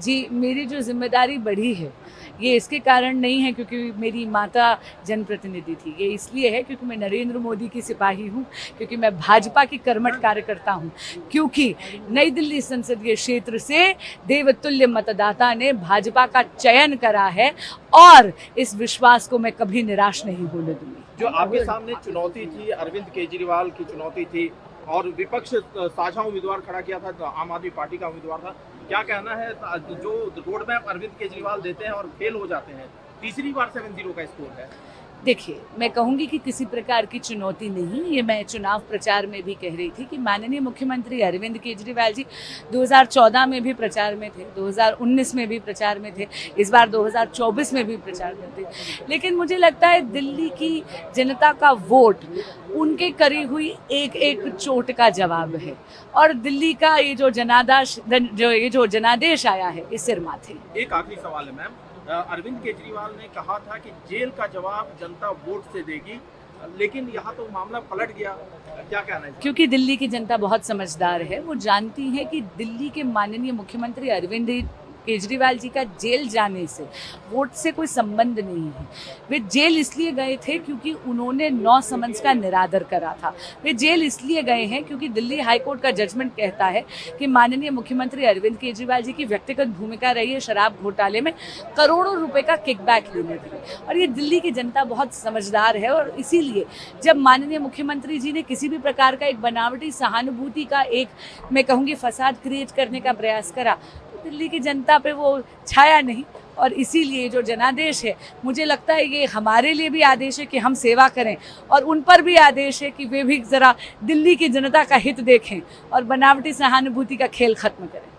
जी, मेरी जो ज़िम्मेदारी बढ़ी है, ये इसके कारण नहीं है क्योंकि मेरी माता जनप्रतिनिधि थी। ये इसलिए है क्योंकि मैं नरेंद्र मोदी की सिपाही हूँ, क्योंकि मैं भाजपा की कर्मठ कार्यकर्ता हूँ, क्योंकि नई दिल्ली संसदीय क्षेत्र से देवतुल्य मतदाता ने भाजपा का चयन करा है और इस विश्वास को मैं कभी निराश नहीं होने दूँगी। जो आपके सामने चुनौती थी, अरविंद केजरीवाल की चुनौती थी और विपक्ष साझा उम्मीदवार खड़ा किया था, आम आदमी पार्टी का उम्मीदवार था। क्या कहना है, जो रोड मैप अरविंद केजरीवाल देते हैं और फेल हो जाते हैं, तीसरी बार 7-0 का स्कोर है। देखिए, मैं कहूँगी कि किसी प्रकार की चुनौती नहीं, ये मैं चुनाव प्रचार में भी कह रही थी कि माननीय मुख्यमंत्री अरविंद केजरीवाल जी 2014 में भी प्रचार में थे, 2019 में भी प्रचार में थे, इस बार 2024 में भी प्रचार में थे। लेकिन मुझे लगता है दिल्ली की जनता का वोट उनके करी हुई एक-एक चोट का जवाब है और दिल्ली का ये जो जनादेश आया है, ये सिर माथे। एक आखिरी सवाल है मैम, अरविंद केजरीवाल ने कहा था कि जेल का जवाब जनता वोट से देगी, लेकिन यहाँ तो मामला पलट गया। क्या कहना है? क्योंकि दिल्ली की जनता बहुत समझदार है, वो जानती है कि दिल्ली के माननीय मुख्यमंत्री अरविंद केजरीवाल जी का जेल जाने से वोट से कोई संबंध नहीं है। वे जेल इसलिए गए थे क्योंकि उन्होंने 9 समन्स का निरादर करा था। वे जेल इसलिए गए हैं क्योंकि दिल्ली हाई कोर्ट का जजमेंट कहता है कि माननीय मुख्यमंत्री अरविंद केजरीवाल जी की व्यक्तिगत भूमिका रही है शराब घोटाले में करोड़ों रुपए का किकबैक लेने के लिए, और ये दिल्ली की जनता बहुत समझदार है। और इसीलिए जब माननीय मुख्यमंत्री जी ने किसी भी प्रकार का एक बनावटी सहानुभूति का एक, मैं कहूँगी, फसाद क्रिएट करने का प्रयास करा, दिल्ली की जनता पे वो छाया नहीं। और इसीलिए जो जनादेश है, मुझे लगता है ये हमारे लिए भी आदेश है कि हम सेवा करें और उन पर भी आदेश है कि वे भी ज़रा दिल्ली की जनता का हित देखें और बनावटी सहानुभूति का खेल खत्म करें।